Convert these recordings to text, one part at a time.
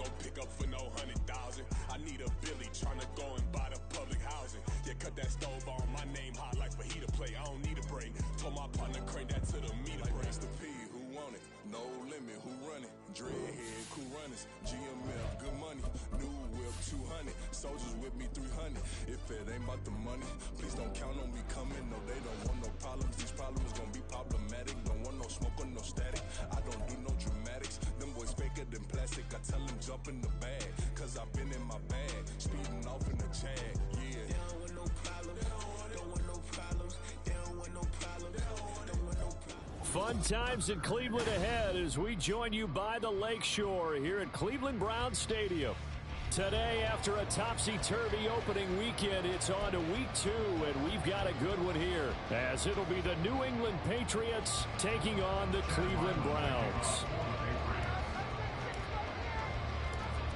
go pick up for no 100,000. I need a Billy tryna go and buy the public housing. Yeah, cut that stove on, my name hot like fajita plate. I don't need a break. Told my partner crank that to the meter break. Mr. P, who want it? No limit, who run it? Dreadhead, cool runners, GML, good money. New whip 200, soldiers with me 300. If it ain't about the money, please don't count on me coming. No, they don't want no problems. These problems gonna be problematic. Don't want no smoke or no static. I don't do no dramatics. Them boys faker than plastic. I tell them jump in the bag, cause I've been in my bag, speeding off in the Jag. Yeah. They don't want no problems. Don't want no problems. They don't want no problems. Don't want no problems. Fun times in Cleveland ahead as we join you by the Lakeshore here at Cleveland Browns Stadium. Today, after a topsy-turvy opening weekend, it's on to week 2, and we've got a good one here, as it'll be the New England Patriots taking on the Cleveland Browns.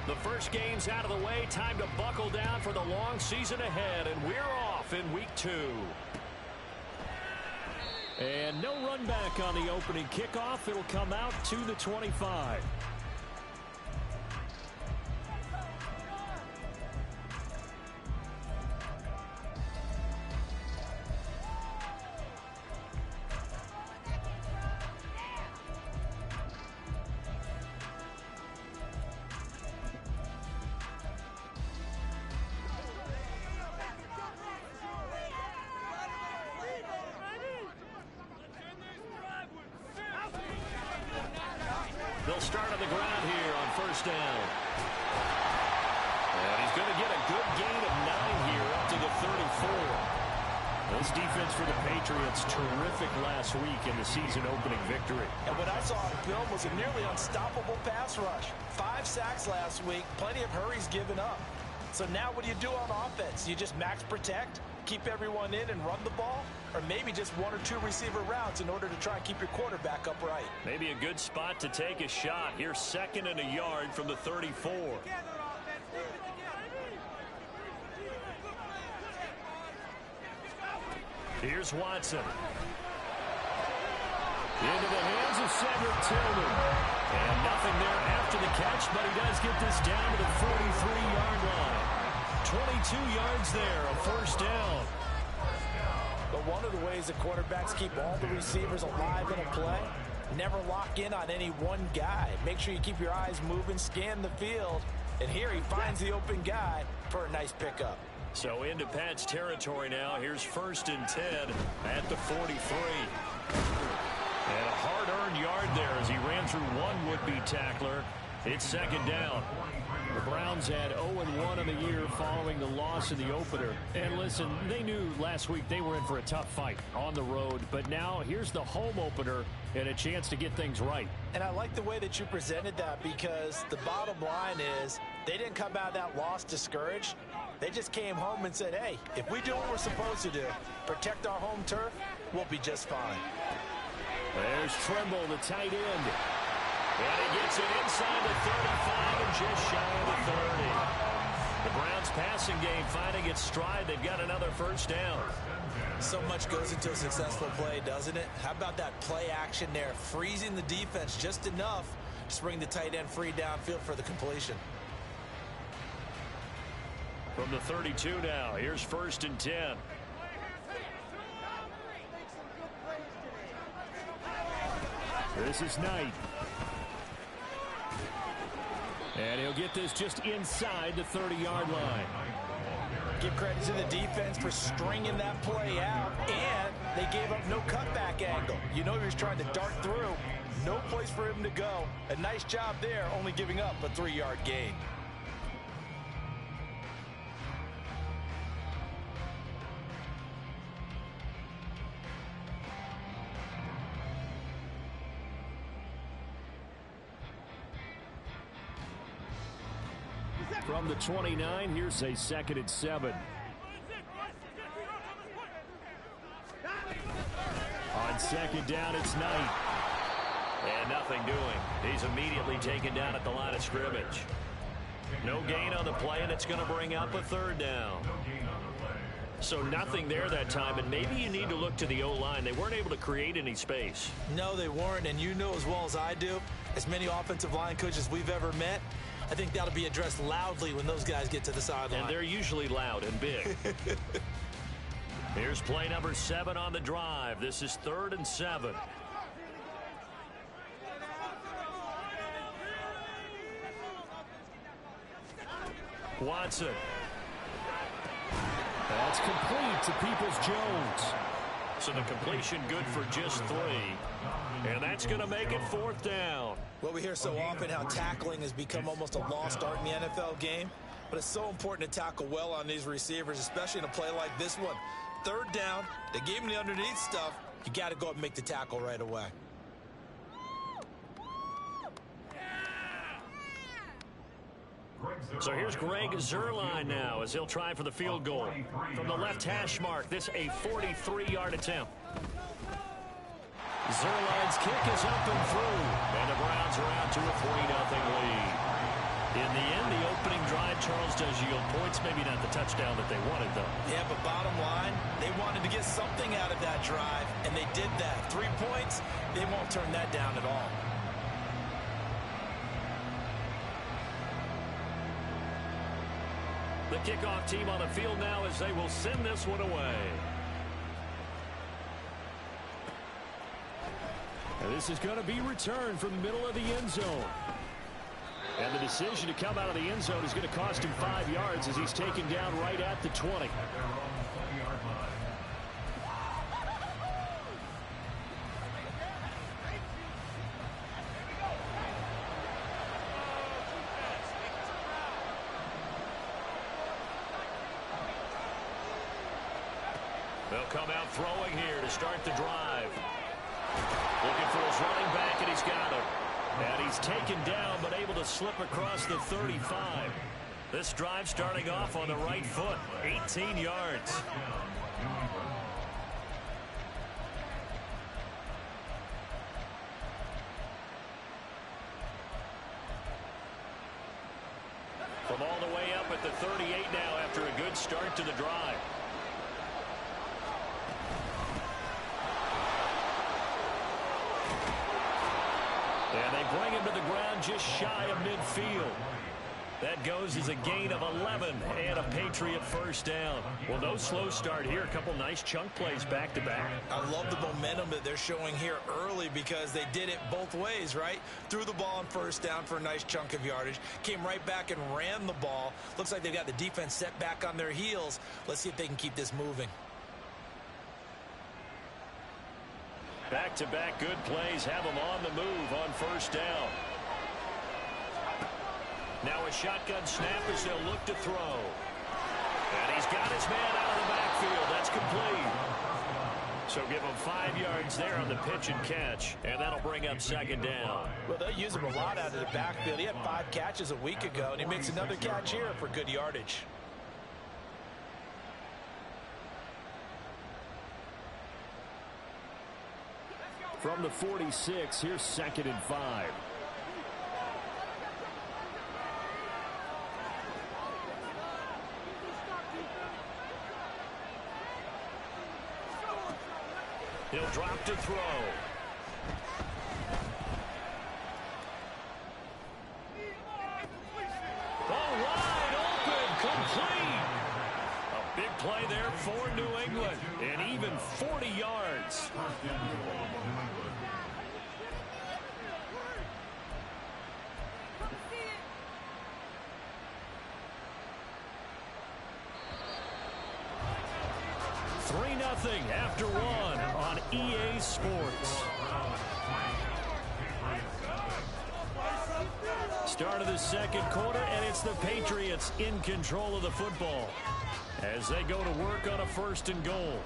The first game's out of the way. Time to buckle down for the long season ahead, and we're off in week 2. And no run back on the opening kickoff. It'll come out to the 25. They'll start on the ground here on first down. And he's going to get a good gain of 9 here up to the 34. This defense for the Patriots, terrific last week in the season-opening victory. And what I saw on film was a nearly unstoppable pass rush. 5 sacks last week, plenty of hurries given up. So now what do you do on offense? You just max protect, keep everyone in and run the ball? Or maybe just 1 or 2 receiver routes in order to try and keep your quarterback upright. Maybe a good spot to take a shot. Here's 2nd and a yard from the 34. Here's Watson. Into the hands of Cedric Tillman. And nothing there after the catch, but he does get this down to the 43-yard line. 22 yards there, a first down. But one of the ways the quarterbacks keep all the receivers alive in a play, never lock in on any one guy. Make sure you keep your eyes moving, scan the field. And here he finds the open guy for a nice pickup. So into Pat's territory now. Here's 1st and 10 at the 43. And a hard-earned yard there as he ran through one would-be tackler. It's 2nd down. The Browns had 0-1 in the year following the loss in the opener. And listen, they knew last week they were in for a tough fight on the road. But now here's the home opener and a chance to get things right. And I like the way that you presented that, because the bottom line is they didn't come out of that loss discouraged. They just came home and said, hey, if we do what we're supposed to do, protect our home turf, we'll be just fine. There's Trimble, the tight end. And he gets it inside the 35 and just shy of the 30. The Browns passing game finding its stride. They've got another first down. So much goes into a successful play, doesn't it? How about that play action there? Freezing the defense just enough to bring the tight end free downfield for the completion. From the 32 now, here's 1st and 10. This is Knight. And he'll get this just inside the 30-yard line. Give credit to the defense for stringing that play out, and they gave up no cutback angle. You know he was trying to dart through. No place for him to go. A nice job there, only giving up a 3-yard gain. From the 29, here's a 2nd and 7. On 2nd down, it's Knight. And nothing doing. He's immediately taken down at the line of scrimmage. No gain on the play, and it's going to bring up a 3rd down. So nothing there that time, and maybe you need to look to the O-line. They weren't able to create any space. No, they weren't, and you know as well as I do, as many offensive line coaches we've ever met, I think that'll be addressed loudly when those guys get to the sideline. And they're usually loud and big. Here's play number 7 on the drive. This is 3rd and 7. Watson. That's complete to Peoples-Jones. So the completion good for just 3. And that's going to make it 4th down. Well, we hear so often how tackling has become almost a lost art in the NFL game. But it's so important to tackle well on these receivers, especially in a play like this one. 3rd down, they gave him the underneath stuff. You got to go up and make the tackle right away. So here's Greg Zuerlein now as he'll try for the field goal. From the left hash mark, this a 43-yard attempt. Zuerlein's kick is up and through. And the Browns are out to a 3-0 lead. In the end, the opening drive, Charles, does yield points. Maybe not the touchdown that they wanted, though. Yeah, but bottom line, they wanted to get something out of that drive, and they did that. 3 points, they won't turn that down at all. The kickoff team on the field now as they will send this one away. And this is going to be returned from the middle of the end zone. And the decision to come out of the end zone is going to cost him 5 yards as he's taken down right at the 20. They'll come out throwing here to start the drive. Looking for his running back, and he's got him. And he's taken down, but able to slip across the 35. This drive starting off on the right foot, 18 yards. From all the way up at the 38 now after a good start to the drive. And they bring him to the ground just shy of midfield. That goes as a gain of 11 and a Patriot first down. Well, no slow start here. A couple nice chunk plays back-to-back. I love the momentum that they're showing here early because they did it both ways, right? Threw the ball on first down for a nice chunk of yardage. Came right back and ran the ball. Looks like they've got the defense set back on their heels. Let's see if they can keep this moving. Back-to-back good plays have them on the move on first down. Now a shotgun snap as they'll look to throw. And he's got his man out of the backfield. That's complete. So give him 5 yards there on the pitch and catch. And that'll bring up second down. Well, they use him a lot out of the backfield. He had 5 catches a week ago, and he makes another catch here for good yardage. From the 46, here's 2nd and 5. He'll drop to throw. Oh, wide open, complete. A big play there for New England, and even 40 yards. Nothing after one on EA Sports. Start of the second quarter, and it's the Patriots in control of the football as they go to work on a 1st and goal.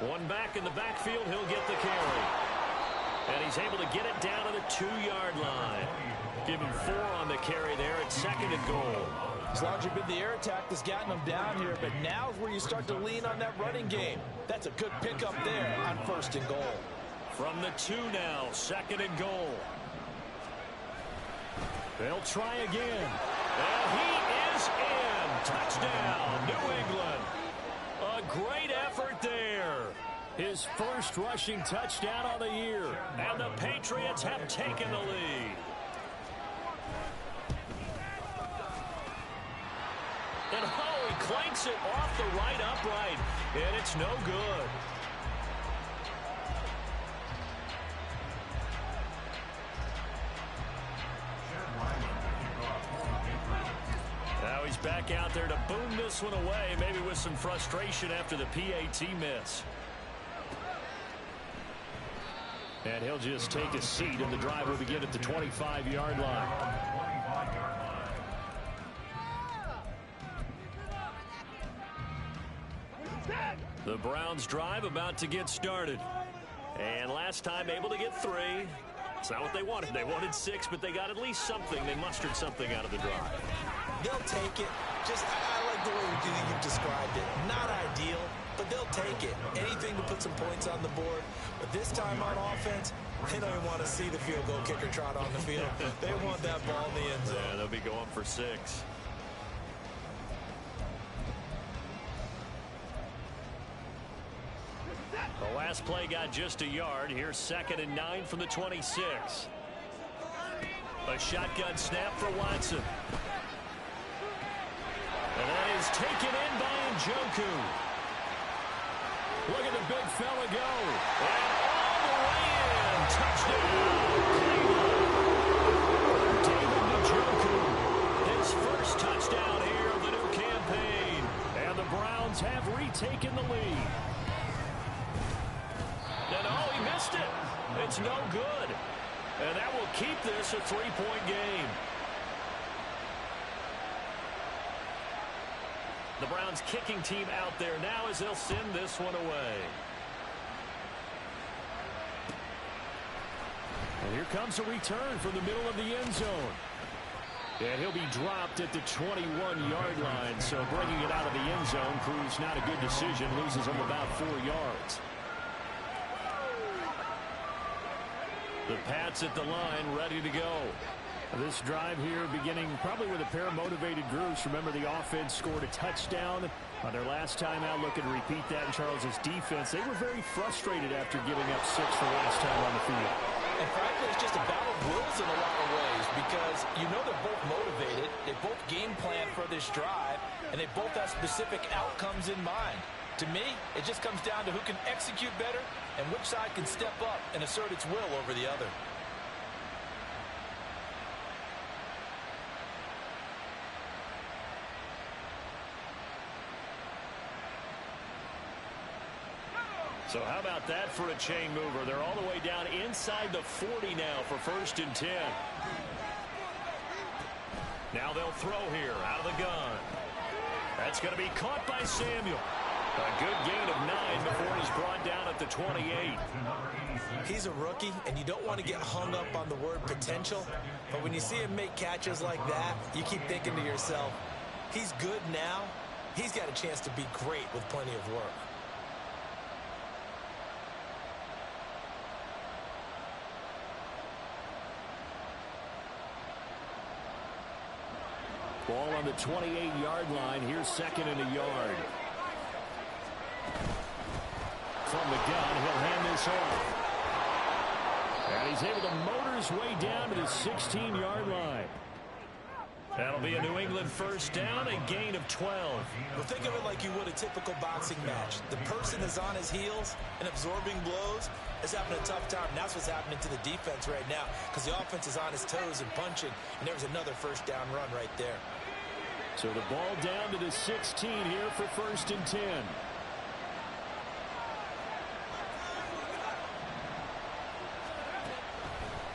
One back in the backfield, he'll get the carry. And he's able to get it down to the 2-yard line. Give him 4 on the carry there at 2nd and goal. It's largely been the air attack that's gotten them down here, but now is where you start to lean on that running game. That's a good pickup there on 1st and goal. From the 2 now, 2nd and goal. They'll try again. And he is in. Touchdown, New England. A great effort there. His first rushing touchdown on the year. And the Patriots have taken the lead. And oh, he clanks it off the right upright. And it's no good. Now he's back out there to boom this one away, maybe with some frustration after the PAT miss. And he'll just take a seat, and the drive will begin at the 25-yard line. The Browns drive about to get started. And last time able to get 3. It's not what they wanted. They wanted 6, but they got at least something. They mustered something out of the drive. They'll take it. I like the way you described it. Not ideal, but they'll take it. Anything to put some points on the board. But this time on offense, they don't even want to see the field goal kicker trot on the field. They want that ball in the end zone. Yeah, they'll be going for 6. The last play got just a yard. Here's 2nd and 9 from the 26. A shotgun snap for Watson. And that is taken in by Njoku. Look at the big fella go. And all the way in. Touchdown. David Njoku. His first touchdown here of the new campaign. And the Browns have retaken the lead. And oh, he missed it. It's no good. And that will keep this a 3-point game. The Browns kicking team out there now as they'll send this one away. And here comes a return from the middle of the end zone. And he'll be dropped at the 21-yard line. So bringing it out of the end zone proves not a good decision. Loses him about 4 yards. The Pats at the line, ready to go. This drive here beginning probably with a pair of motivated groups. Remember, the offense scored a touchdown on their last time out. Looking to repeat that in Charles's defense. They were very frustrated after giving up 6 for last time on the field. And frankly, it's just a battle of wills in a lot of ways because you know they're both motivated. They both game plan for this drive, and they both have specific outcomes in mind. To me, it just comes down to who can execute better and which side can step up and assert its will over the other. So how about that for a chain mover? They're all the way down inside the 40 now for 1st and 10. Now they'll throw here out of the gun. That's going to be caught by Samuel. A good gain of 9 before he's brought down at the 28. He's a rookie, and you don't want to get hung up on the word potential. But when you see him make catches like that, you keep thinking to yourself, he's good now. He's got a chance to be great with plenty of work. Ball on the 28-yard line. Here's 2nd and a yard. From the gun, he'll hand this off. And he's able to motor his way down to the 16-yard line. That'll be a New England first down, a gain of 12. Well, think of it like you would a typical boxing match. The person is on his heels and absorbing blows is having a tough time. And that's what's happening to the defense right now because the offense is on his toes and punching, and there was another first down run right there. So the ball down to the 16 here for 1st and 10.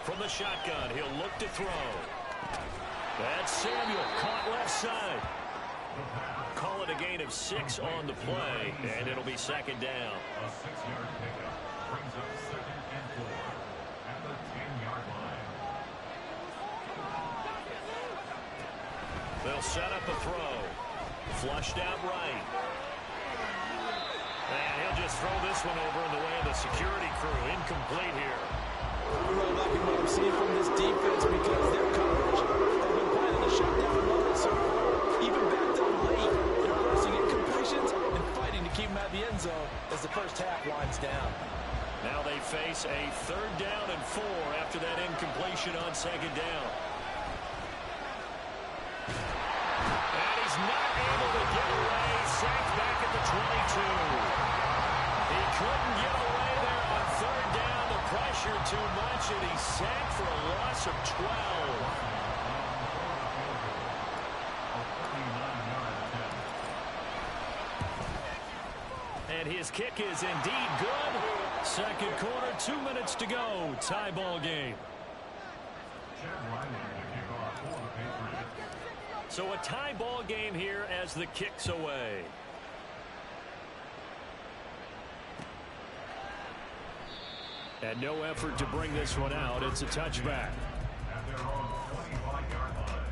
From the shotgun, he'll look to throw. That's Samuel, caught left side. Call it a gain of 6 on the play, and it'll be 2nd down. A 6-yard pickup brings up 2nd and 4 at the 10-yard line. They'll set up a throw. Flushed out right. And he'll just throw this one over in the way of the security crew. Incomplete here. I'm really liking what I'm seeing from this defense because their coverage has been playing the shutdown level so far. Even back down late, they're forcing incompletions and fighting to keep them out of the the end zone as the first half winds down. Now they face a 3rd down and 4 after that incompletion on 2nd down. And he's not able to get away. Sacked back at the 22. He couldn't get away there on 3rd down. The pressure too much, and he's sacked for a loss of 12. And his kick is indeed good. 2nd quarter, 2 minutes to go. Tie ball game. So a tie ball game here as the kick's away. And no effort to bring this one out. It's a touchback. At their own 25-yard line.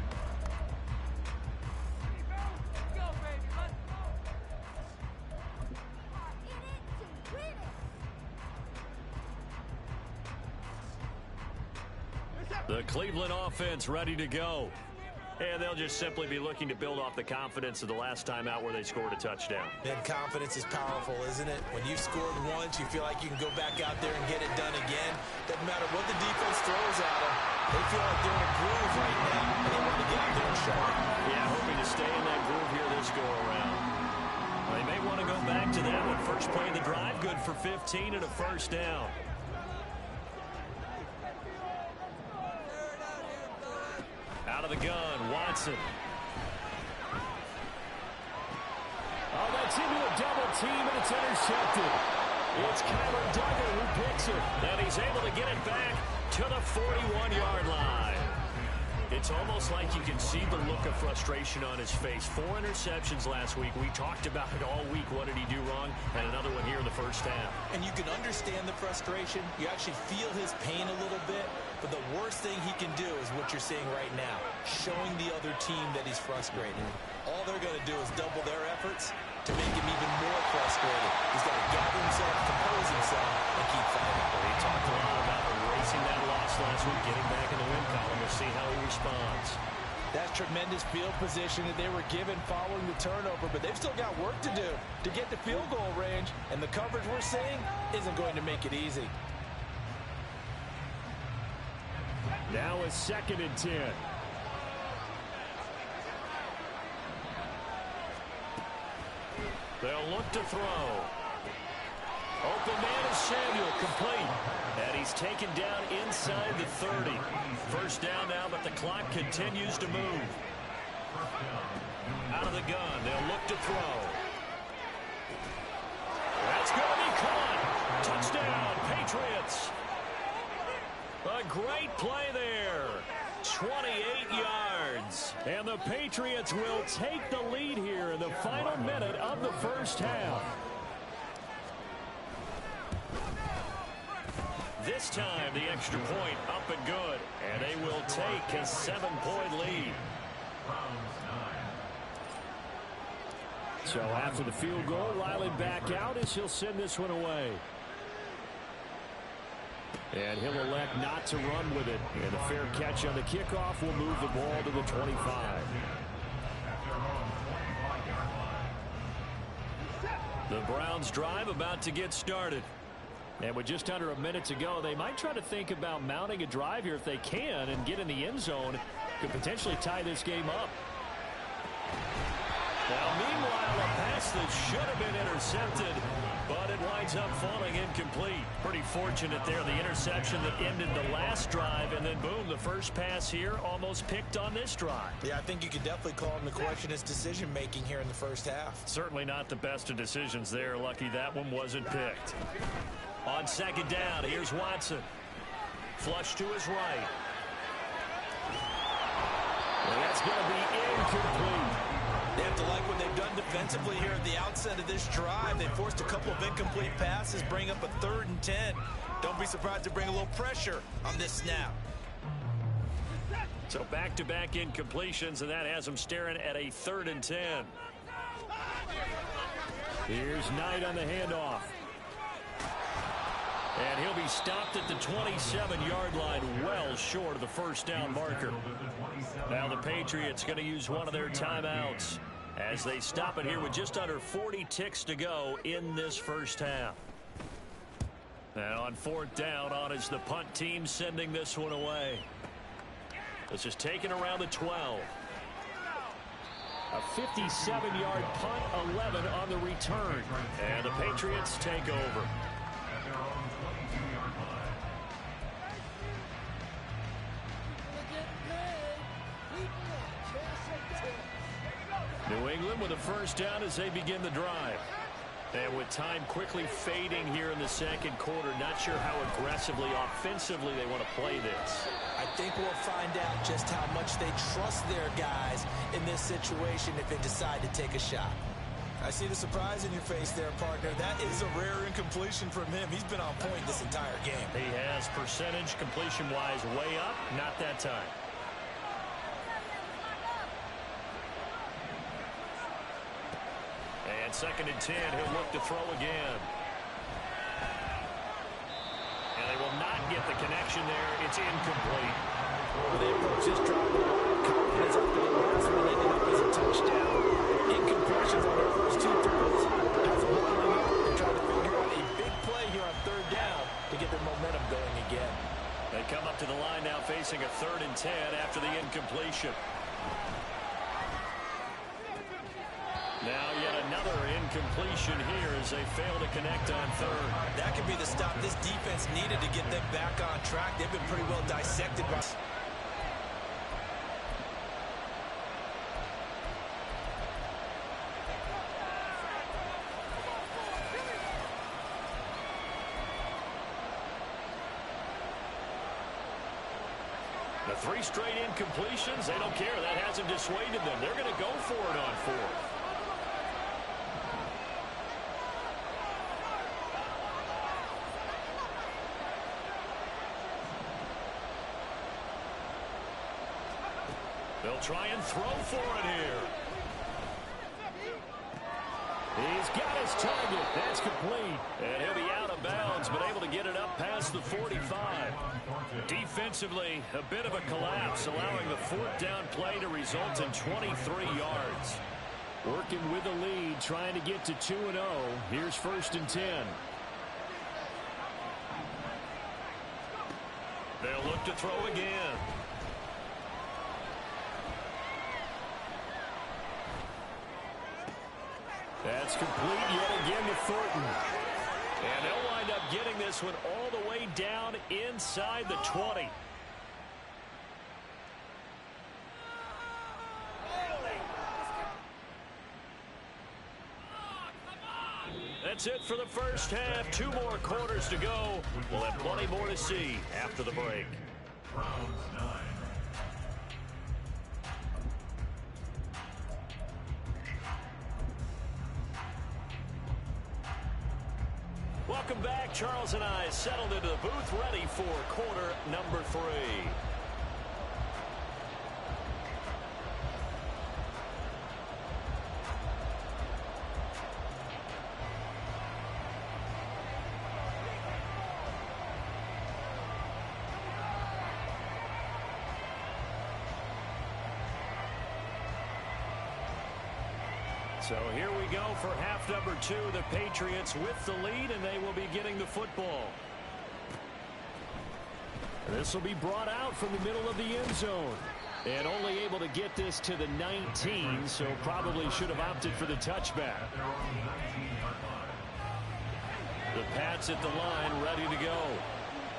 The Cleveland offense ready to go. And they'll just simply be looking to build off the confidence of the last time out where they scored a touchdown. And confidence is powerful, isn't it? When you've scored once, you feel like you can go back out there and get it done again. Doesn't matter what the defense throws at them. They feel like they're in a groove right now, and they want to get out there and show it. Yeah, hoping to stay in that groove here this go-around. They may want to go back to that one. First play of the drive, good for 15 and a 1st down. Out of the gun, Watson. Oh, that's into a double team, and it's intercepted. It's Kyler Duggar who picks it. And he's able to get it back to the 41-yard line. It's almost like you can see the look of frustration on his face. 4 interceptions last week. We talked about it all week. What did he do wrong? And another one here in the first half. And you can understand the frustration. You actually feel his pain a little bit. But the worst thing he can do is what you're seeing right now, showing the other team that he's frustrated. All they're going to do is double their efforts to make him even more frustrated. He's got to gather himself, compose himself, and keep fighting. Well, he talked a lot about erasing that loss last week, getting back in the win column. We'll see how he responds. That's tremendous field position that they were given following the turnover, but they've still got work to do to get the field goal range, and the coverage we're seeing isn't going to make it easy. Now a 2nd and 10. They'll look to throw. Open man is Samuel, complete. And he's taken down inside the 30. First down now, but the clock continues to move. Out of the gun, they'll look to throw. That's going to be caught. Touchdown, Patriots. A great play there. 28 yards. And the Patriots will take the lead here in the final minute of the first half. This time, the extra point up and good. And they will take a 7-point lead. So after the field goal, Ryland back out as he'll send this one away. And he'll elect not to run with it. And a fair catch on the kickoff will move the ball to the 25. The Browns drive about to get started. And with just under a minute to go, they might try to think about mounting a drive here if they can and get in the end zone. Could potentially tie this game up. Now, meanwhile, a pass that should have been intercepted, but it winds up falling incomplete. Pretty fortunate there, the interception that ended the last drive, and then boom, the first pass here almost picked on this drive. Yeah, I think you could definitely call him to question his decision-making here in the first half. Certainly not the best of decisions there. Lucky that one wasn't picked. On 2nd down, here's Watson. Flush to his right. And that's going to be incomplete. They have to like what they've done defensively here at the outset of this drive. They forced a couple of incomplete passes, bring up a 3rd and 10. Don't be surprised to bring a little pressure on this snap. So back-to-back incompletions, and that has them staring at a 3rd and 10. Here's Knight on the handoff. And he'll be stopped at the 27-yard line, well short of the first down marker. Now the Patriots going to use one of their timeouts. as they stop it here with just under 40 ticks to go in this first half. And on fourth down, on is the punt team sending this one away. This is taken around the 12. A 57-yard punt, 11 on the return. And the Patriots take over. At their own 22-yard line. New England with a first down as they begin the drive. And with time quickly fading here in the second quarter, not sure how aggressively, offensively they want to play this. I think we'll find out just how much they trust their guys in this situation if they decide to take a shot. I see the surprise in your face there, partner. That is a rare incompletion from him. He's been on point this entire game. He has percentage completion-wise way up, not that time. And second and 10, he'll look to throw again. And they will not get the connection there. It's incomplete. Well, they approach this drive with a lot of confidence after the last one ended up as a touchdown. Incompletions on their first two throws. Has them lining up and trying to figure out a big play here on third down to get their momentum going again. They come up to the line now facing a 3rd and 10 after the incompletion. Now yet another incompletion here as they fail to connect on third. That could be the stop this defense needed to get them back on track. They've been pretty well dissected by... The 3 straight incompletions, they don't care. That hasn't dissuaded them. They're going to go for it on 4th. They'll try and throw for it here. He's got his target. That's complete. And he'll be out of bounds, but able to get it up past the 45. Defensively, a bit of a collapse, allowing the 4th down play to result in 23 yards. Working with the lead, trying to get to 2-0. Here's 1st and 10. They'll look to throw again. That's complete yet again to Thornton. And they'll wind up getting this one all the way down inside the 20. That's it for the first half. 2 more quarters to go. We'll have plenty more to see after the break. Browns 9. Welcome back. Charles and I settled into the booth, ready for quarter number 3. So here we go for half number 2. The Patriots with the lead, and they will be getting the football. This will be brought out from the middle of the end zone. And only able to get this to the 19, so probably should have opted for the touchback. The Pats at the line, ready to go.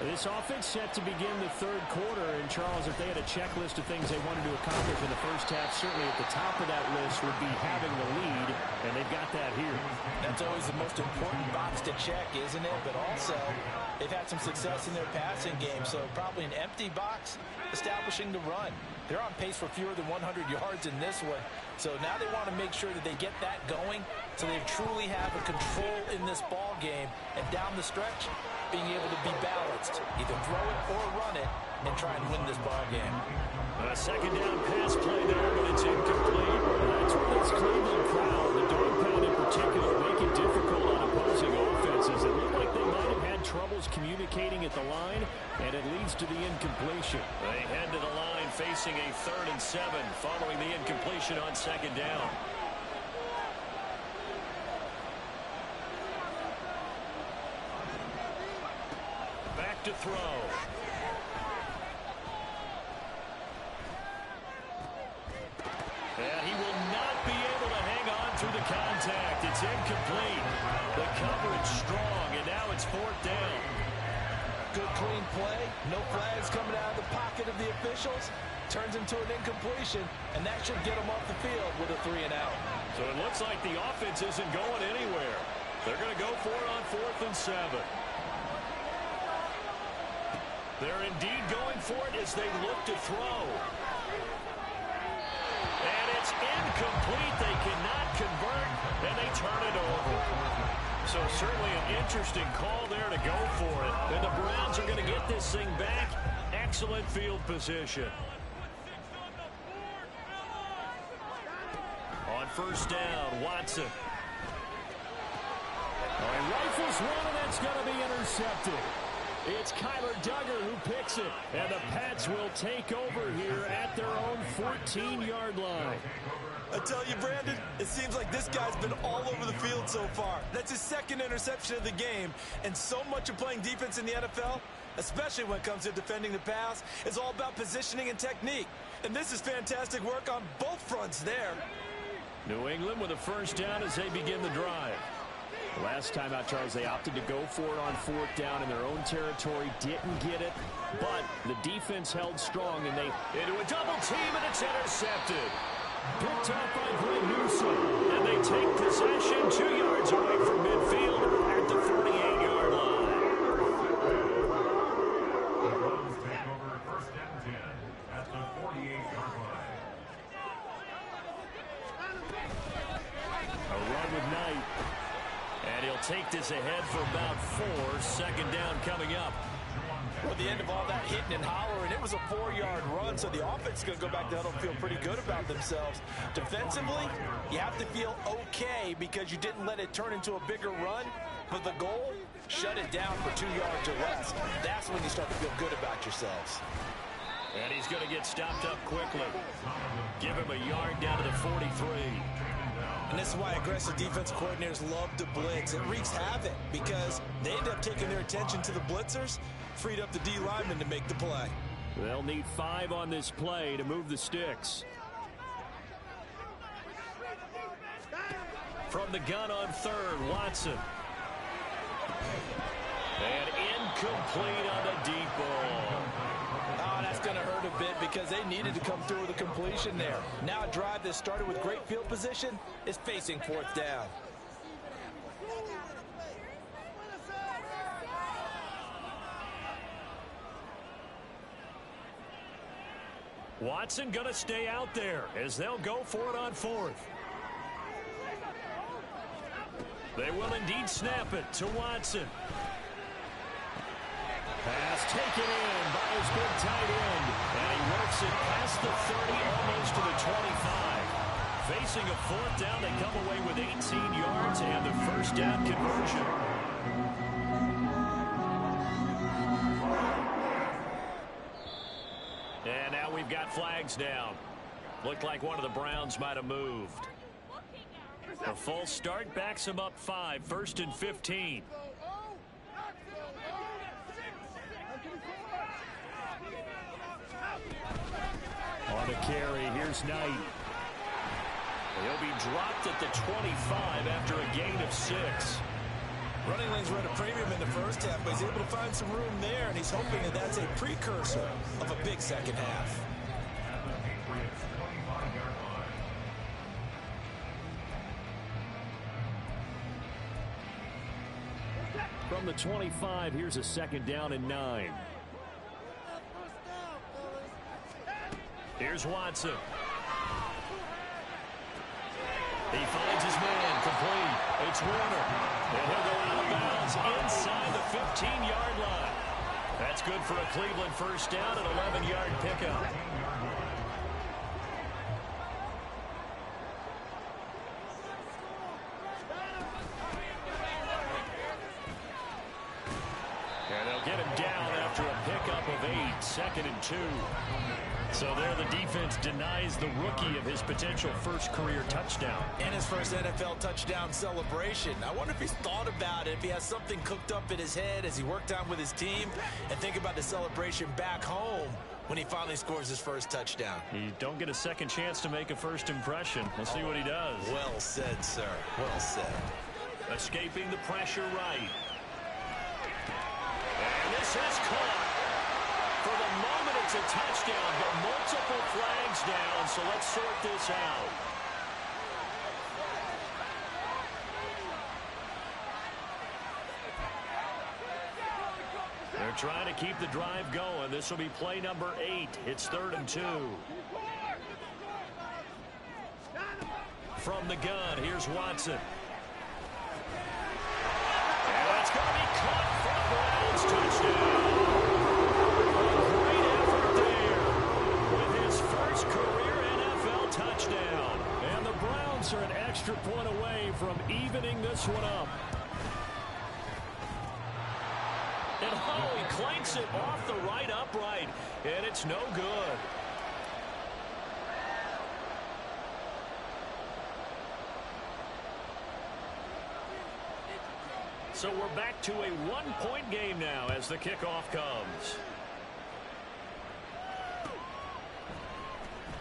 This offense set to begin the 3rd quarter. And, Charles, if they had a checklist of things they wanted to accomplish in the first half, certainly at the top of that list would be having the lead, and they've got that here. That's always the most important box to check, isn't it? But also, they've had some success in their passing game, so probably an empty box establishing the run. They're on pace for fewer than 100 yards in this one. So now they want to make sure that they get that going so they truly have a control in this ball game. And down the stretch, being able to be balanced. Either throw it or run it and try and win this ball game. A 2nd down pass play there, but it's incomplete. That's where this Cleveland crowd, the dog pound in particular, make it difficult on opposing offenses. It looked like they might have had troubles communicating at the line, and it leads to the incompletion. They head to the line facing a 3rd and 7 following the incompletion on 2nd down. to throw. And he will not be able to hang on through the contact. It's incomplete. The coverage strong, and now it's 4th down. Good clean play. No flags coming out of the pocket of the officials. Turns into an incompletion, and that should get them off the field with a 3-and-out. So it looks like the offense isn't going anywhere. They're going to go for it on 4th and 7. They're indeed going for it as they look to throw. And it's incomplete. They cannot convert, and they turn it over. So certainly an interesting call there to go for it. And the Browns are going to get this thing back. Excellent field position. On 1st down, Watson. He rifles one, and that's going to be intercepted. It's Kyler Duggar who picks it, and the Pats will take over here at their own 14-yard line. I tell you, Brandon, it seems like this guy's been all over the field so far. That's his 2nd interception of the game, and so much of playing defense in the NFL, especially when it comes to defending the pass, is all about positioning and technique. And this is fantastic work on both fronts there. New England with a 1st down as they begin the drive. Last time out, Charles, they opted to go for it on 4th down in their own territory. Didn't get it, but the defense held strong, and they into a double team, and it's intercepted. picked up by Greg Newsom. And they take possession 2 yards away from midfield at the 48-yard line. The Browns take over 1st and 10 at the 48-yard line. A run with Knight. And he'll take this ahead for about 4. 2nd down coming up. Well, the end of all that hitting and hollering, it was a 4-yard run, so the offense is going to go back to huddle and feel pretty good about themselves. Defensively, you have to feel okay because you didn't let it turn into a bigger run, but the goal, shut it down for 2 yards or less. That's when you start to feel good about yourselves. And he's going to get stopped up quickly. Give him a yard down to the 43. And this is why aggressive defensive coordinators love to blitz. It wreaks havoc because they end up taking their attention to the blitzers, freed up the D lineman to make the play. They'll need 5 on this play to move the sticks. From the gun on 3rd, Watson. And incomplete on the deep ball. Oh, that's going to hurt a bit because they needed to come through with a completion there. Now a drive that started with great field position is facing 4th down. Watson going to stay out there as they'll go for it on 4th. They will indeed snap it to Watson. Pass taken in by his big tight end. And he works it past the 30, almost to the 25. Facing a 4th down, they come away with 18 yards and the 1st down conversion. And now we've got flags down. Looked like one of the Browns might have moved. A false start backs him up 5, 1st and 15. On a carry, here's Knight. He'll be dropped at the 25 after a gain of 6. Running lanes were at a premium in the first half, but he's able to find some room there, and he's hoping that that's a precursor of a big second half. From the 25, here's a 2nd down and 9. Here's Watson. He finds his man, complete. It's Warner. And he'll go out of bounds inside the 15-yard line. That's good for a Cleveland 1st down and 11-yard pickup. And they'll get him down after a pickup of 8. 2nd and 2. So there the defense denies the rookie of his potential first career touchdown. And his first NFL touchdown celebration. I wonder if he's thought about it, if he has something cooked up in his head as he worked on with his team, and think about the celebration back home when he finally scores his first touchdown. You don't get a second chance to make a first impression. We'll see what he does. Well said, sir. Well said. Escaping the pressure right. And this is caught. For the moment, it's a touchdown, but multiple flags down, so let's sort this out. They're trying to keep the drive going. This will be play number 8. It's 3rd and 2. From the gun, here's Watson. And that's going to be caught for Brown's touchdown. Great effort there with his first career NFL touchdown. And the Browns are an extra point away from evening this one up. And he clanks it off the right upright, and it's no good. So we're back to a one-point game now as the kickoff comes.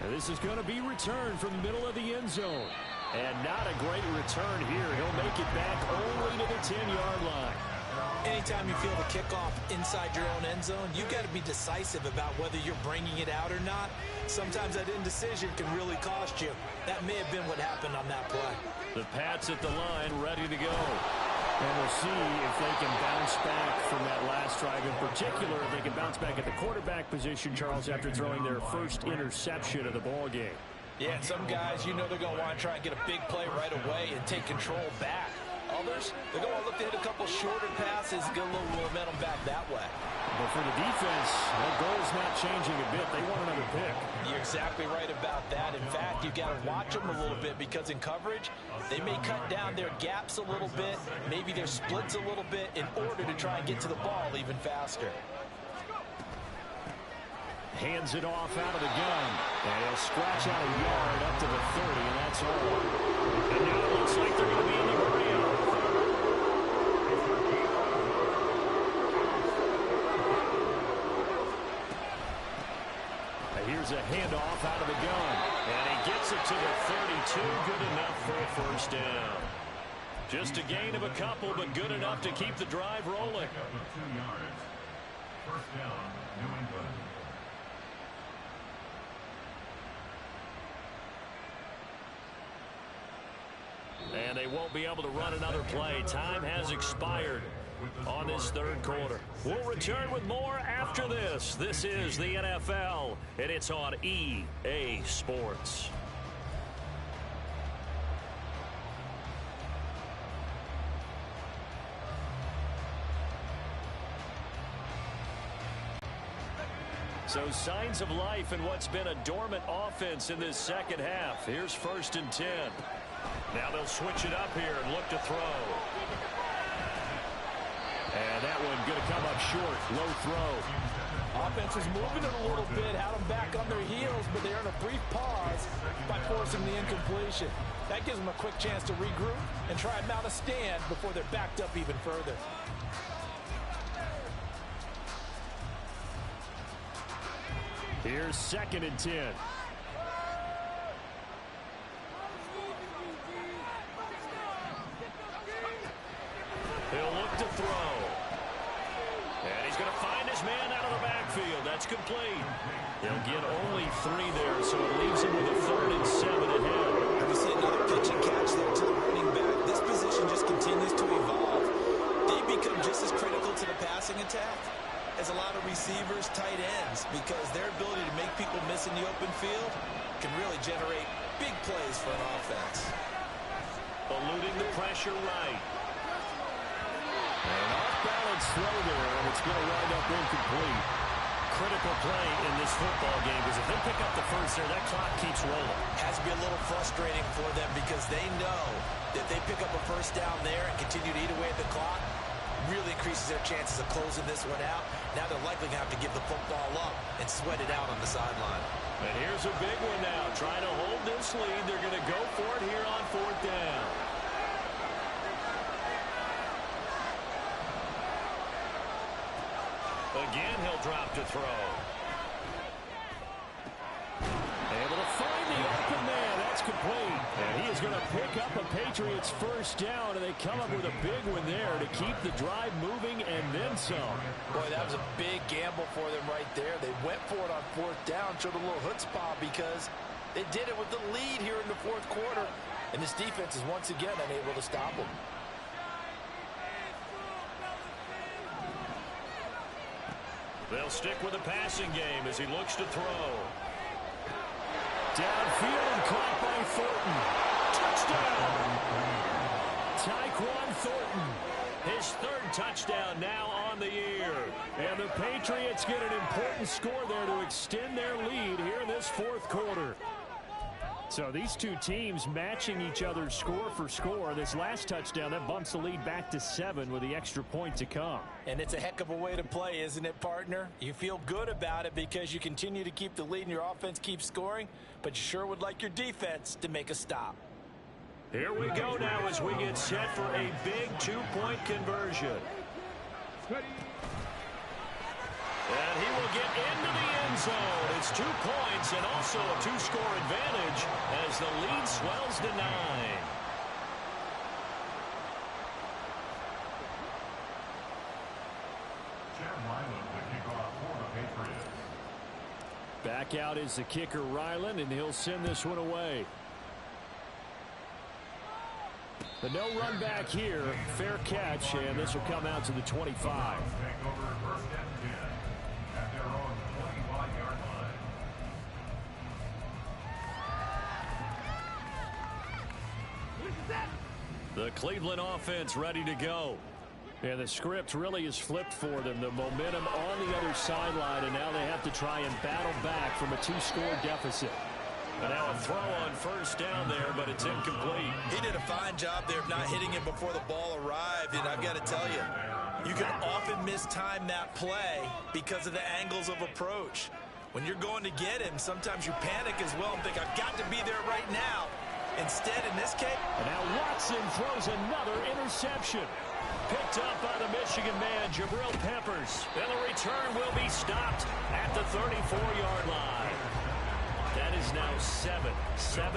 And this is going to be returned from the middle of the end zone. And not a great return here. He'll make it back only to the 10-yard line. Anytime you feel the kickoff inside your own end zone, you got to be decisive about whether you're bringing it out or not. Sometimes that indecision can really cost you. That may have been what happened on that play. The Pats at the line, ready to go. And we'll see if they can bounce back from that last drive. In particular, if they can bounce back at the quarterback position, Charles, after throwing their first interception of the ball game. Yeah, some guys, you know they're going to want to try and get a big play right away and take control back. Others, they're going to look to hit a couple shorter passes, get a little momentum back that way. But for the defense, their goal's not changing a bit. They want another pick. You're exactly right about that. In fact, you've got to watch them a little bit because in coverage, they may cut down their gaps a little bit, maybe their splits a little bit in order to try and get to the ball even faster. Hands it off out of the gun. And he'll scratch out a yard up to the 30, and that's all. And now it looks like they're going to be in the hurry-up. Here's a handoff out of the gun. And he gets it to the 32. Good enough for a first down. Just a gain of a couple, but good enough to keep the drive rolling. 2 yards. First down, New England. And they won't be able to run another play. Time has expired on this third quarter. We'll return with more after this. This is the NFL, and it's on EA Sports. So signs of life in what's been a dormant offense in this second half. Here's 1st and 10. Now they'll switch it up here and look to throw. And that one going to come up short. Low throw. Offense is moving it a little bit, had them back on their heels, but they're in a brief pause by forcing the incompletion. That gives them a quick chance to regroup and try and mount a stand before they're backed up even further. Here's 2nd and 10. He'll look to throw. And he's going to find his man out of the backfield. That's complete. He'll get only 3 there, so it leaves him with a 3rd and 7 ahead. And we see another pitch and catch there to the running back. This position just continues to evolve. They become just as critical to the passing attack as a lot of receivers, tight ends, because their ability to make people miss in the open field can really generate big plays for an offense. Eluding the pressure right. An off-balance throw there, and it's going to wind up incomplete. Critical play in this football game, because if they pick up the first there, that clock keeps rolling. Has to be a little frustrating for them because they know that if they pick up a first down there and continue to eat away at the clock, really increases their chances of closing this one out. Now they're likely going to have to give the football up and sweat it out on the sideline. And here's a big one now. Trying to hold this lead. They're going to go for it here on 4th down. Again, he'll drop to throw. Able to find the open man. That's complete. And he is going to pick up a Patriots first down, and they come up with a big one there to keep the drive moving and then some. Boy, that was a big gamble for them right there. They went for it on 4th down, showed a little chutzpah because they did it with the lead here in the 4th quarter. And this defense is once again unable to stop them. They'll stick with the passing game as he looks to throw. Downfield and caught by Thornton. Touchdown! Tyquan Thornton. His 3rd touchdown now on the year. And the Patriots get an important score there to extend their lead here in this 4th quarter. So these two teams matching each other score for score. This last touchdown, that bumps the lead back to 7 with the extra point to come. And it's a heck of a way to play, isn't it, partner? You feel good about it because you continue to keep the lead and your offense keeps scoring, but you sure would like your defense to make a stop. Here we go now as we get set for a big 2-point conversion. And he will get into the end zone. It's 2 points and also a 2-score advantage as the lead swells to 9. Back out is the kicker, Ryland, and he'll send this one away. The no run back here, fair catch, and this will come out to the 25. The Cleveland offense ready to go. And the script really is flipped for them. The momentum on the other sideline, and now they have to try and battle back from a 2-score deficit. And now a throw on 1st down there, but it's incomplete. He did a fine job there of not hitting it before the ball arrived, and I've got to tell you, you can often mistime that play because of the angles of approach. When you're going to get him, sometimes you panic as well and think, I've got to be there right now. Instead, in this case... And now Watson throws another interception. Picked up by the Michigan man, Jabril Peppers. And the return will be stopped at the 34-yard line. That is now 7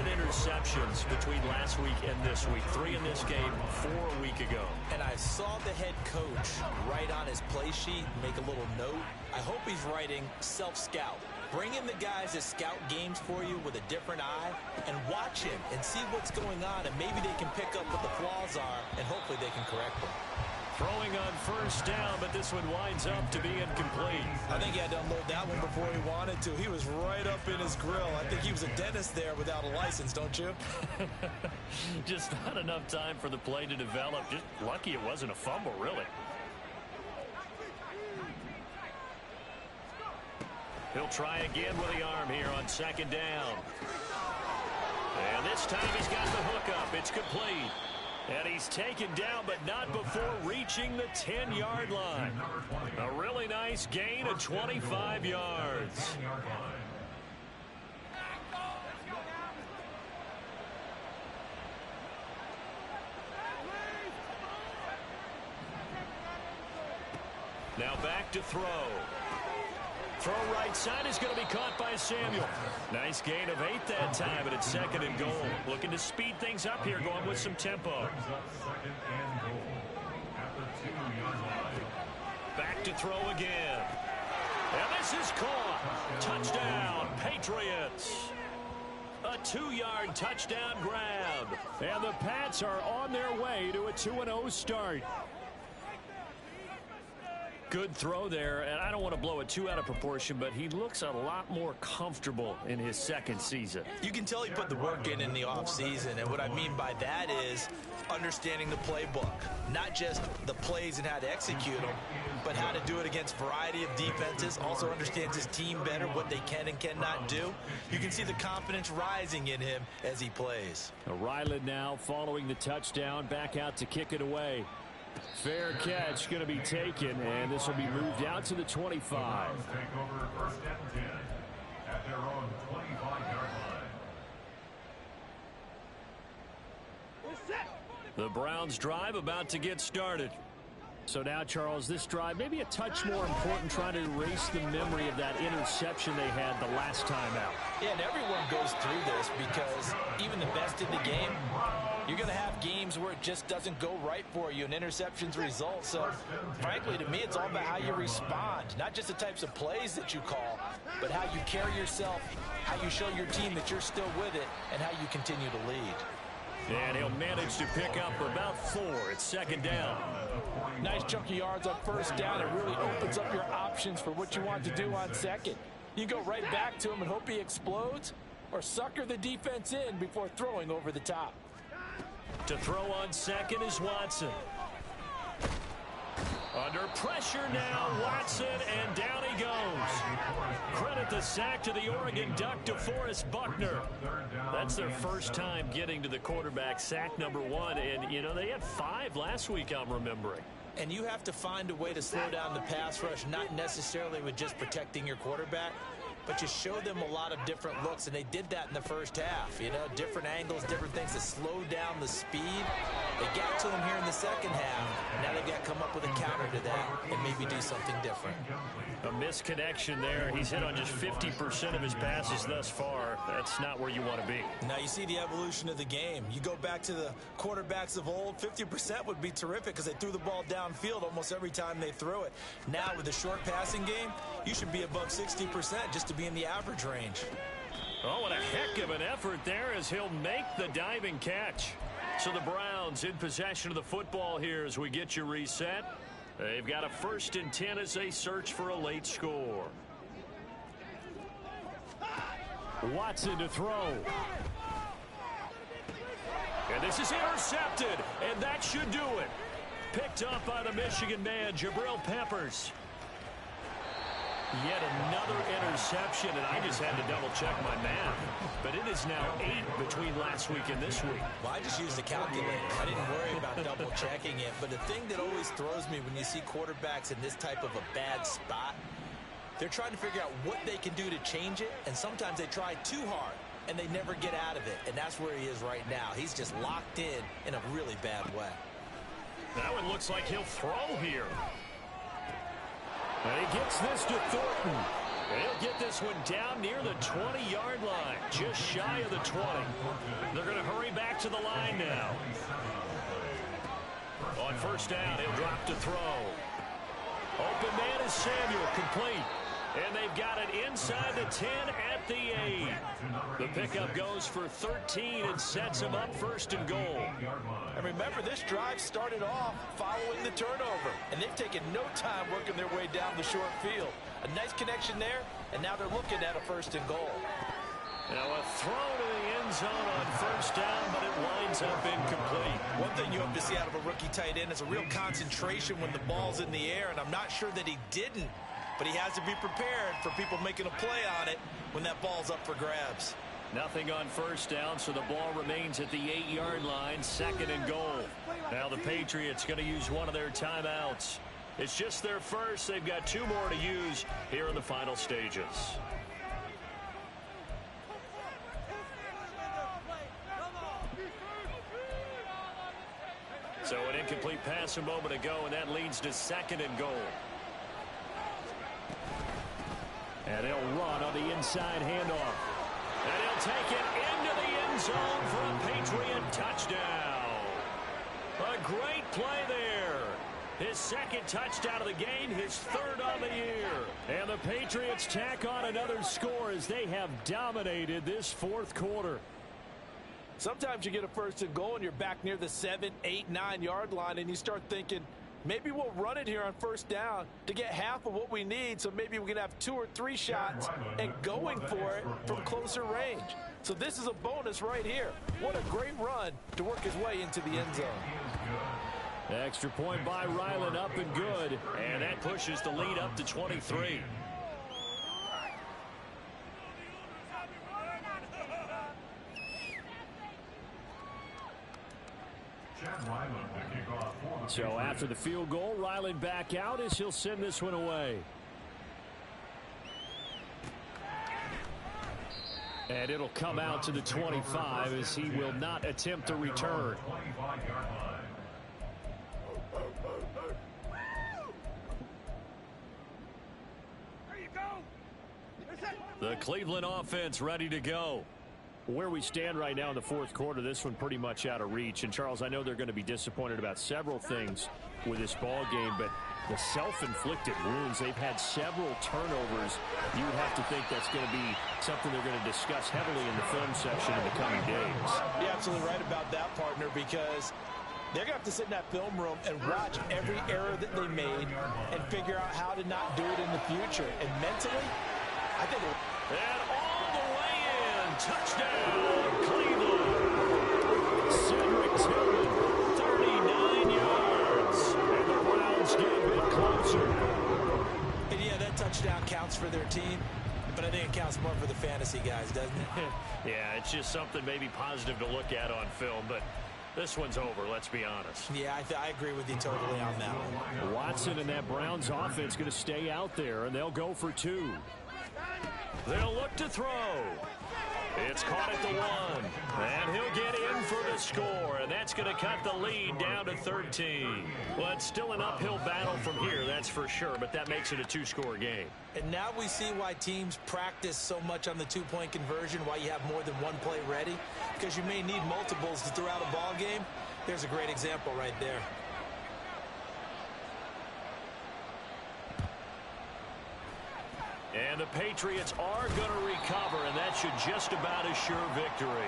interceptions between last week and this week. 3 in this game, 4 a week ago. And I saw the head coach write on his play sheet, make a little note. I hope he's writing self-scout. Bring in the guys that scout games for you with a different eye and watch him and see what's going on, and maybe they can pick up what the flaws are, and hopefully they can correct them. Throwing on 1st down, but this one winds up to be incomplete. I think he had to unload that one before he wanted to. He was right up in his grill. I think he was a dentist there without a license, don't you? Just not enough time for the play to develop. Just lucky it wasn't a fumble, really. He'll try again with the arm here on 2nd down. And this time he's got the hook up. It's complete. And he's taken down, but not before reaching the 10-yard line. A really nice gain of 25 yards. Now back to throw. Throw right side is going to be caught by Samuel. Nice gain of 8 that time, but it's 2nd and goal. Looking to speed things up here, going with some tempo. Back to throw again. And this is caught. Touchdown, Patriots. A 2-yard touchdown grab. And the Pats are on their way to a 2-0 start. Good throw there, and I don't want to blow it too out of proportion, but he looks a lot more comfortable in his 2nd season. You can tell he put the work in the offseason, and what I mean by that is understanding the playbook. Not just the plays and how to execute them, but how to do it against a variety of defenses. Also understands his team better, what they can and cannot do. You can see the confidence rising in him as he plays. Ryland now following the touchdown, back out to kick it away. Fair catch going to be taken, and this will be moved out to the 25. Take over first and 10 at their own 25-yard line. The Browns drive about to get started. So now, Charles, this drive maybe a touch more important, trying to erase the memory of that interception they had the last time out. Yeah, and everyone goes through this because even the best in the game, you're going to have games where it just doesn't go right for you and interceptions result. So, frankly, to me, it's all about how you respond, not just the types of plays that you call, but how you carry yourself, how you show your team that you're still with it, and how you continue to lead. And he'll manage to pick up about 4. It's second down. Nice chunk of yards on first down. It really opens up your options for what you want to do on second. You go right back to him and hope he explodes, or sucker the defense in before throwing over the top. To throw on second is Watson. Under pressure now, Watson, and down he goes. Credit the sack to the Oregon Duck, DeForest Buckner. That's their first time getting to the quarterback, sack number 1. And, you know, they had 5 last week, I'm remembering. And you have to find a way to slow down the pass rush, not necessarily with just protecting your quarterback, but you show them a lot of different looks, and they did that in the first half. You know, different angles, different things to slow down the speed. They got to him here in the second half. Now they've got to come up with a counter to that and maybe do something different. A misconnection there. He's hit on just 50% of his passes thus far. That's not where you want to be. Now you see the evolution of the game. You go back to the quarterbacks of old, 50% would be terrific because they threw the ball downfield almost every time they threw it. Now with the short passing game, you should be above 60% just to be in the average range. Oh, what a heck of an effort there as he'll make the diving catch. So the Browns in possession of the football here as we get you reset. They've got a 1st and 10 as they search for a late score. Watson to throw. And this is intercepted, and that should do it. Picked up by the Michigan man, Jabril Peppers. Yet another interception, and I just had to double-check my math. But it is now 8 between last week and this week. Well, I just used a calculator. I didn't worry about double-checking it. But the thing that always throws me when you see quarterbacks in this type of a bad spot, they're trying to figure out what they can do to change it, and sometimes they try too hard, and they never get out of it. And that's where he is right now. He's just locked in a really bad way. That one looks like he'll throw here. And he gets this to Thornton. And he'll get this one down near the 20-yard line, just shy of the 20. They're going to hurry back to the line now. On first down, he'll drop to throw. Open man is Samuel, complete. And they've got it inside the 10 at the 8. The pickup goes for 13 and sets him up 1st and goal. And remember, this drive started off following the turnover. And they've taken no time working their way down the short field. A nice connection there, and now they're looking at a 1st and goal. Now a throw to the end zone on first down, but it winds up incomplete. One thing you hope to see out of a rookie tight end is a real concentration when the ball's in the air, and I'm not sure that he didn't. But he has to be prepared for people making a play on it when that ball's up for grabs. Nothing on first down, so the ball remains at the 8-yard line, 2nd and goal. Now the Patriots going to use one of their timeouts. It's just their first. They've got 2 more to use here in the final stages. So an incomplete pass a moment ago, and that leads to 2nd and goal. And he'll run on the inside handoff. And he'll take it into the end zone for a Patriot touchdown. A great play there. His 2nd touchdown of the game, his 3rd on the year. And the Patriots tack on another score as they have dominated this 4th quarter. Sometimes you get a 1st and goal and you're back near the 7, 8, 9-yard line, and you start thinking, maybe we'll run it here on first down to get half of what we need, so maybe we can have 2 or 3 shots and going for it from closer range. So this is a bonus right here. What a great run to work his way into the end zone. Extra point by Ryland, up and good. And that pushes the lead up to 23. Chad Ryland to kick off for the So after the field goal, Ryland back out as he'll send this one away. And it'll come out to the 25 as he will not attempt a return. The Cleveland offense ready to go. Where we stand right now in the fourth quarter, this one pretty much out of reach. And, Charles, I know they're going to be disappointed about several things with this ball game, but the self-inflicted wounds, they've had several turnovers. You would have to think that's going to be something they're going to discuss heavily in the film section in the coming days. You're absolutely right about that, partner, because they're going to have to sit in that film room and watch every error that they made and figure out how to not do it in the future. And mentally, I think... And all the way in, touchdown, Cleveland. Cedric Tillman, 39 yards. And the Browns get a bit closer. And yeah, that touchdown counts for their team, but I think it counts more for the fantasy guys, doesn't it? Yeah, it's just something maybe positive to look at on film, but this one's over, let's be honest. Yeah, I agree with you totally on that one. Watson and that Browns offense going to stay out there, and they'll go for two. They'll look to throw. It's caught at the 1. And he'll get in for the score. And that's going to cut the lead down to 13. Well, it's still an uphill battle from here, that's for sure. But that makes it a two-score game. And now we see why teams practice so much on the two-point conversion, why you have more than one play ready. Because you may need multiples to throw out a ball game. There's a great example right there. And the Patriots are going to recover, and that should just about assure victory.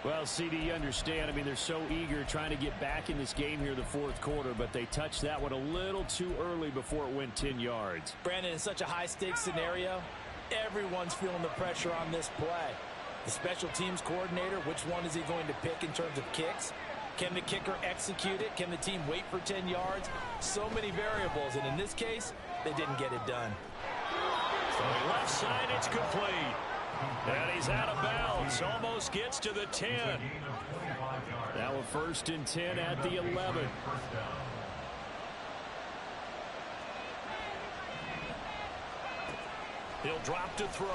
Well, CD, you understand. I mean, they're so eager trying to get back in this game here in the fourth quarter, but they touched that one a little too early before it went 10 yards. Brandon, in such a high-stakes scenario, everyone's feeling the pressure on this play. The special teams coordinator, which one is he going to pick in terms of kicks? Can the kicker execute it? Can the team wait for 10 yards? So many variables, and in this case, they didn't get it done. From left side, it's complete. And he's out of bounds. Almost gets to the 10. Now a 1st and 10 at the 11. He'll drop to throw.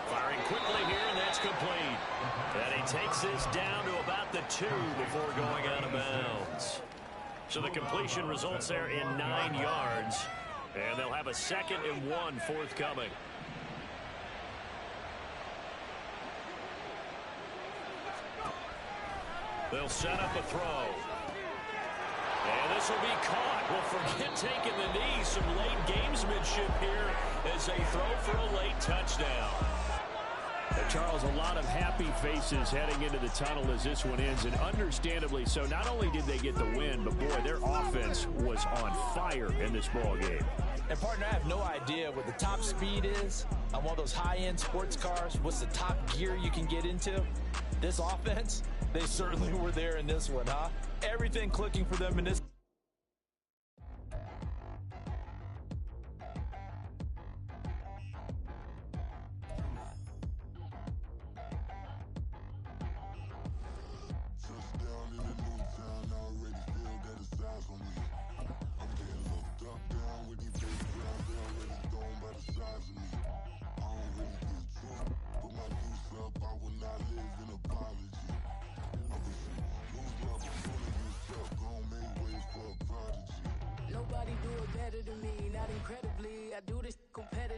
Firing quickly here, and that's complete. And he takes this down to about the 2 before going out of bounds. So the completion results there in 9 yards. And they'll have a 2nd and 1 forthcoming. They'll set up a throw. And this will be caught. Well, forget taking the knee. Some late gamesmanship here as they throw for a late touchdown. Charles, a lot of happy faces heading into the tunnel as this one ends, and understandably so. Not only did they get the win, but boy, their offense was on fire in this ball game. And partner, I have no idea what the top speed is on one of those high-end sports cars. What's the top gear you can get into? This offense, they certainly were there in this one, huh? Everything clicking for them in this. Nobody do it better than me, not incredibly. I do this competitively.